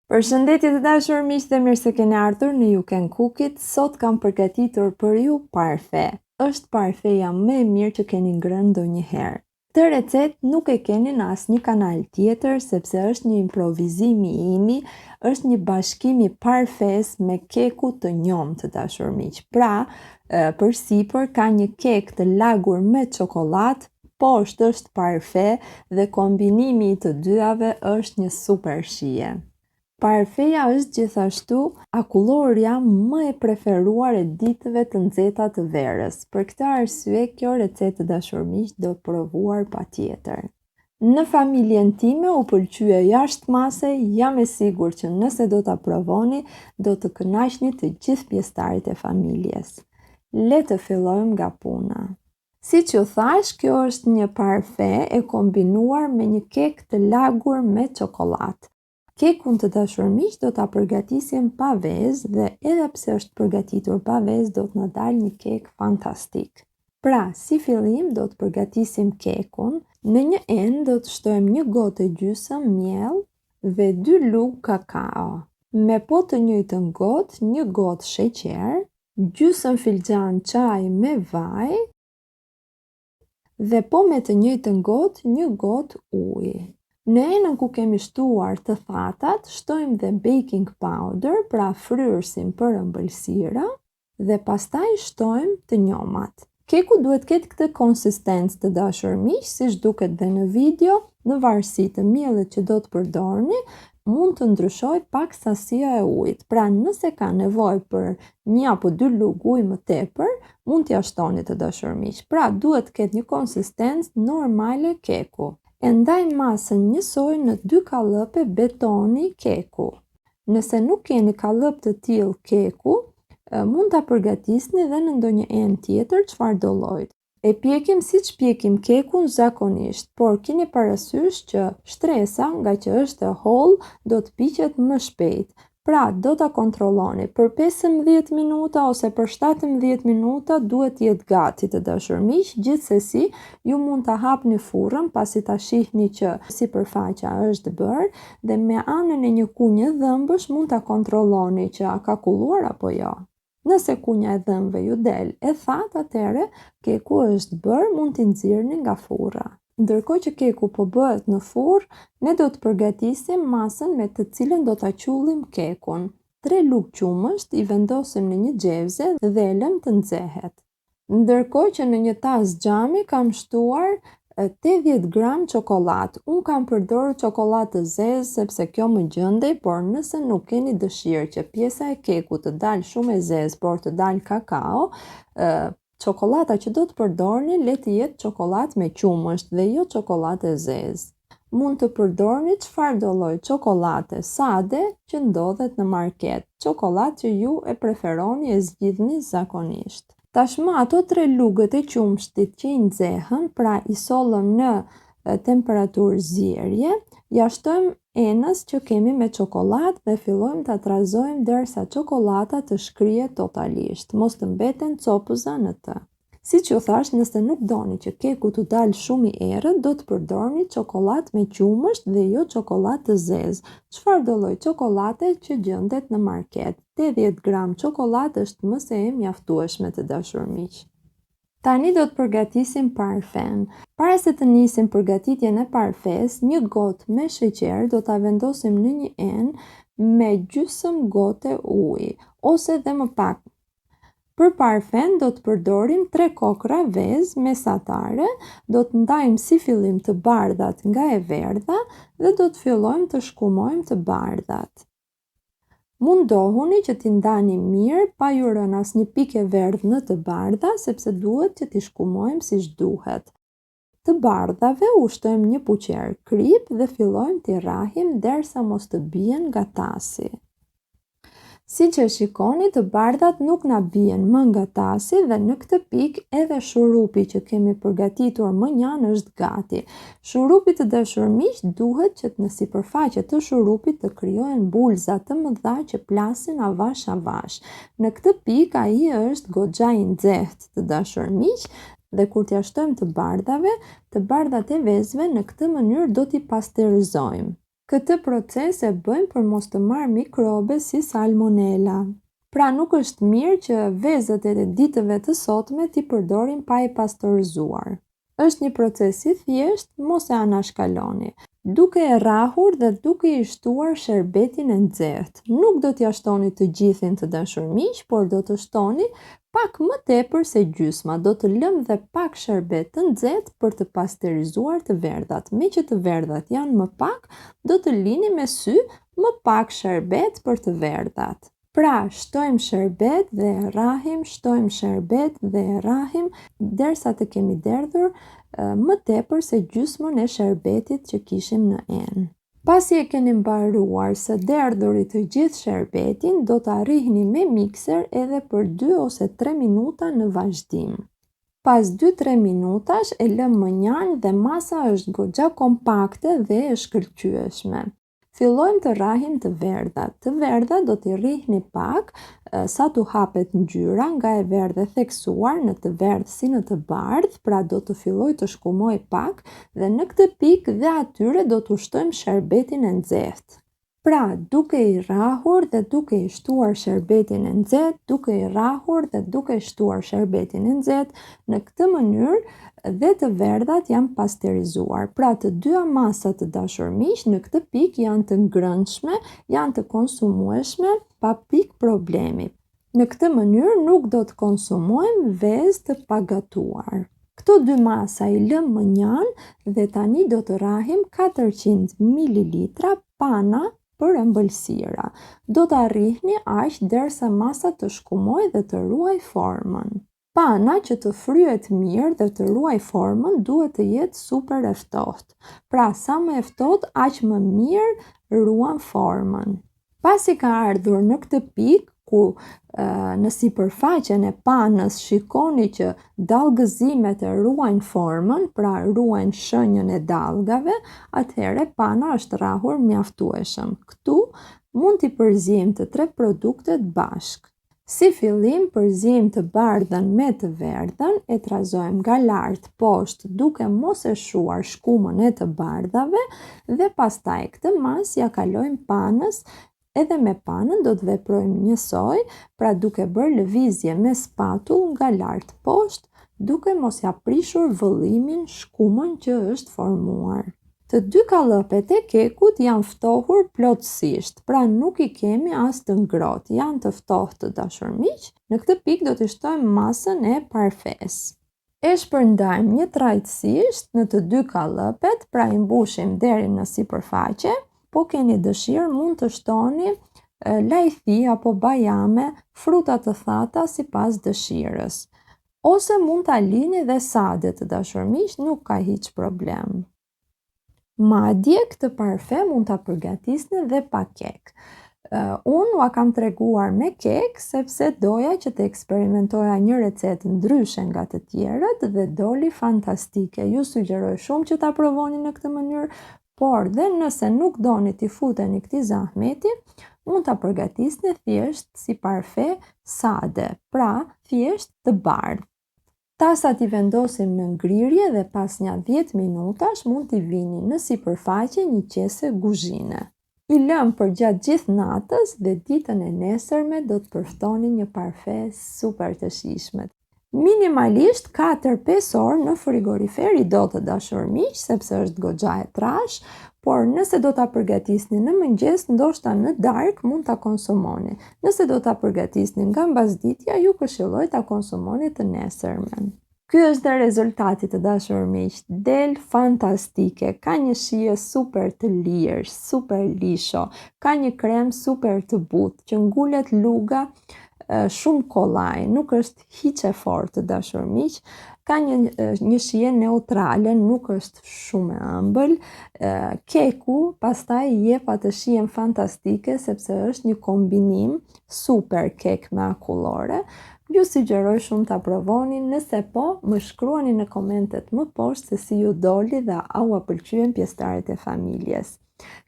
Përshëndetje të dashur miq dhe mirë se keni ardhur në You Can Cook It. Sot kam përgatitur për ju parfe. Është parfeja më e mirë që keni ngrënë ndonjëherë. Këtë recetë nuk e keni në asnjë kanal tjetër sepse është një improvizim i imi, është një bashkim i parfes me keku të njom të dashur miq. Pra, përsipër ka një kek të lagur me çokollatë, poshtë është parfe dhe kombinimi i të dyave është një super shije. Parfeja është gjithashtu akullorja më e preferuar e ditëve të nxehta të verës. Për këtë arsye, kjo recetë dashur miq do të provuar patjetër. Në familjen time u pëlqye jashtëmase, jam e sigurt që nëse do ta provoni, do të kënaqni të gjithë pjesëtarët e familjes. Le të fillojmë nga puna. Siç ju thash, kjo është një parfe e kombinuar me një kek të lagur me çokollatë. Kekun të dashur miq do ta përgatisim pa vezë dhe edhe pse është përgatitur pa vezë do të na dalë një kek fantastik. Pra, si fillim do të përgatisim kekun. Në një enë do të shtojmë 1 gotë e gjysmë miell dhe 2 lugë kakao. Me po të njëjtën gotë, 1 gotë sheqer, gjysmë filxhan çaj me vaj dhe po me të njëjtën gotë, 1 gotë ujë. Në enën ku kemi shtuar të thatat, shtojmë dhe baking powder, pra fryrësin për embelsire, dhe pastaj shtojmë të njomat. Keku duhet ketë këtë konsistencë të dashur miq, siç duket dhe në video, në varësi të miellit që do të përdorni, mund të ndryshoj pak sasia e ujit. Pra, nëse ka nevojë për 1 apo 2 lugë ujë më tepër, mund t'ia shtoni të dashur miq. Pra, duhet ketë një konsistencë normale keku. E ndaj masën njësoj në 2 kallëpe betoni keku. Nëse nuk keni kallëp të tillë keku, mund ta përgatisni dhe në ndonjë enë tjetër çfarëdo lloji. E pjekim siç pjekim kekun zakonisht, por keni parasysh që shtresa, nga që është e hollë, do të piqet më shpejt. Pra, do ta kontrolloni për 15 minuta ose për 17 minuta duhet jetë gati të dashur miq. Gjithsesi, ju mund ta hapni furrën pasi ta shihni që sipërfaqja është bërë dhe me anën e një kunje dhëmbësh mund ta kontrolloni që a ka kulluar apo jo. Nëse kunja e dhëmbëve ju del e thatë, atëherë keku është bërë, mund t'i nxirrni nga furra. Ndërkohë që keku po bëhet në furrë, ne do të përgatisim masën me të cilën do ta qullim kekun. 3 lugë qumësht i vendosim në një xhevze dhe e lëm të nxehet. Ndërkohë që në një tas xhami kam shtuar 80 gram çokollatë. Unë kam përdorur çokollatë të zezë sepse kjo më gjendej, por nëse nuk keni dëshirë që pjesa e kekut të dalë shumë e zezë, por të dalë kakao, çokolata që do të përdorni le të jetë çokollatë me qumësht dhe jo çokollatë e zezë. Mund të përdorni çfarëdo lloj çokolate sade që ndodhet në market, çokollatë që ju e preferoni e zgjidhni zakonisht. Tashmë ato 3 lugët e qumshtit që i nxehën, pra i sollëm në temperaturë zierje, ja shtojmë enës që kemi me çokollatë dhe fillojmë ta trazojmë derisa çokolata të shkrihet totalisht, mos të mbeten copuza në të. Siç ju thash, nëse nuk doni që keku të dalë shumë i errët, do të përdorni çokollatë me qumësht dhe jo çokollatë të zezë. Çfarëdo lloj çokolate që gjendet në market. 80 gram çokollatë është më se e mjaftueshme të dashur miq. Tani do të përgatisim parfen. Para se të nisim përgatitjen e parfes, 1 gotë me sheqer do ta vendosim në një enë me gjysmë gote ujë ose dhe më pak. Për parfen do të përdorim 3 kokra vezë mesatare, do të ndajmë si fillim të bardhat nga e verdha dhe do të fillojmë të shkumojmë të bardhat. Mundohuni që t'i ndani mirë pa ju rënë asnjë pikë e verdhë në të bardha, sepse duhet që t'i shkumojmë siç duhet. Të bardhave u shtojmë 1 puqer krip dhe fillojmë t'i rrahim derisa mos të bien nga tasi. Si që shikoni, të bardhat nuk na bien më nga tasi dhe në këtë pikë edhe shurupi që kemi përgatitur më njanë është gati. Shurupi të dashur miq duhet që në sipërfaqe të shurupit të krijohen bulza të mëdha që plasin avash avash. Në këtë pikë ai është goxha i nxehtë të dashur miq dhe kur t'ia shtojmë të bardhat e vezëve në këtë mënyrë do t'i pasteurizojmë. Këtë proces e bëjmë për mos të marrë mikrobe si salmonella. Pra nuk është mirë që vezët e ditëve të sotme t'i përdorim pa i pastorizuar. Është një proces i thjesht, mos e anashkaloni. Duke e rrahur dhe duke i shtuar sherbetin e nxehtë. Nuk do t'ja shtoni të gjithin të dashur miq, por do të shtoni pak më tepër se gjysma. Do të lëm dhe pak sherbet të nxehtë për të pasterizuar të verdhat. Me që të verdhat janë më pak, do të lini me sy më pak sherbet për të verdhat. Pra, shtojmë sherbet dhe e rrahim, shtojmë sherbet dhe e rrahim, derisa të kemi derdhur më tepër se gjysmën e sherbetit që kishim në enë. Pasi e keni mbaruar së derdhurit të gjithë sherbetin, do të arrihni me mikser edhe për 2 ose 3 minuta në vazhdim. Pas 2-3 minutash e lëm më njanj dhe masa është goxha kompakte dhe e shkëlqyeshme. Fillojmë të rrahim të verdhat. Të verdhat do t'i rrihni pak sa t'u hapet ngjyra nga e verdhë e theksuar në të verdhë si në të bardhë, pra do të filloj të shkumoj pak dhe në këtë pikë dhe atyre do t'u shtojmë sherbetin e nxehtë. Pra, duke i rrahur dhe duke i shtuar sherbetin e nxehtë, duke i rrahur dhe duke i shtuar sherbetin e nxehtë, në këtë mënyrë dhe të verdhat janë pasterizuar. Pra të dyja masat të dashur miq në këtë pikë janë të ngrënshme, janë të konsumueshme pa pikë problemi. Në këtë mënyrë nuk do të konsumojmë vezë të pagatuar. Këto dy masa i lëm më njan dhe tani do të rrahim 400 ml pana për embelsira. Do të arrihni aq derisa masa të shkumoj dhe të ruaj formën. Pana që të fryhet mirë dhe të ruaj formën duhet të jetë super e ftohtë. Pra, sa më e ftohtë, aq më mirë ruan formën. Pasi ka ardhur në këtë pikë, ku në sipërfaqen e panës shikoni që dallgëzimet e ruajnë formën, pra ruajnë shenjën e dallgave, atëherë pana është rrahur mjaftueshëm. Këtu mund t'i përzijmë të 3 produktet bashkë. Si fillim, përzijmë të bardhën me të verdhën, e trazojmë nga lart poshtë duke mos e shuar shkumën e të bardhave dhe pastaj këtë mas ja kalojmë panës. Edhe me panën do të veprojmë njësoj, pra duke bërë lëvizje me spatull nga lart poshtë, duke mos ja prishur vëllimin shkumën që është formuar. Të dy kallëpet e kekut janë ftohur plotësisht, pra nuk i kemi as të ngrohtë, janë të ftohtë të dashur miq. Në këtë pikë do të shtojmë masën e parfes. E shpërndajmë një trajtësisht në të dy kallëpet, pra i mbushim deri në sipërfaqe. Po keni dëshirë mund të shtoni lajthi apo bajame, fruta të thata sipas dëshirës. Ose mund ta lini dhe sade të dashur miq, nuk ka hiç problem. Madje këtë parfe mund ta përgatisni dhe pa kek. Unë ua kam treguar me kek sepse doja që të eksperimentoja një recetë ndryshe nga të tjerët dhe doli fantastike. Ju sugjeroj shumë që ta provoni në këtë mënyrë, por dhe nëse nuk doni t'i futeni këtij zahmeti, mund ta përgatisni thjesht si parfe sade, pra thjesht të bardhë. Tasat i vendosim në ngrirje dhe pas një 10 minutash mund t'i vini në sipërfaqe një qese guzhine. I lëm për gjatë gjithë natës dhe ditën e nesërme do të përftoni një parfe super të shijshme. Minimalisht 4-5 orë në frigorifer i do të dashur miq, sepse është goxha e trash, por nëse do ta përgatisni në mëngjes, ndoshta në darkë mund ta konsumoni. Nëse do ta përgatisni nga mbasditja, ju këshilloj ta konsumoni të nesërmen. Ky është dhe rezultati të dashur miq, del fantastike, ka një shije super të lirë, super lisho, ka një krem super të butë, që ngulet luga shumë kollaj, nuk është hiç e fortë të dashur miq, ka një shije neutrale, nuk është shumë e ëmbël. Keku pastaj jep atë shijen fantastike sepse është një kombinim super kek me akullore. Ju sugjeroj shumë ta provoni, nëse po, më shkruani në komentet më poshtë se si ju doli dhe a ua pëlqyen pjesëtarët e familjes.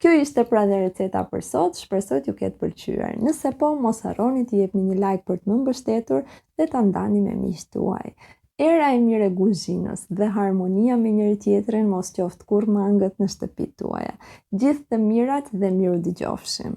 Kjo ishte pra dhe receta për sot, shpresoj t'ju ketë pëlqyer. Nëse po, mos harroni t'i jepni një like për të më mbështetur dhe ta ndani me miqtë tuaj. Era e mirë e kuzhinës dhe harmonia me njëri tjetrin mos qoftë kur mangët në shtëpitë tuaja. Gjithë të mirat dhe miru dëgjofshim.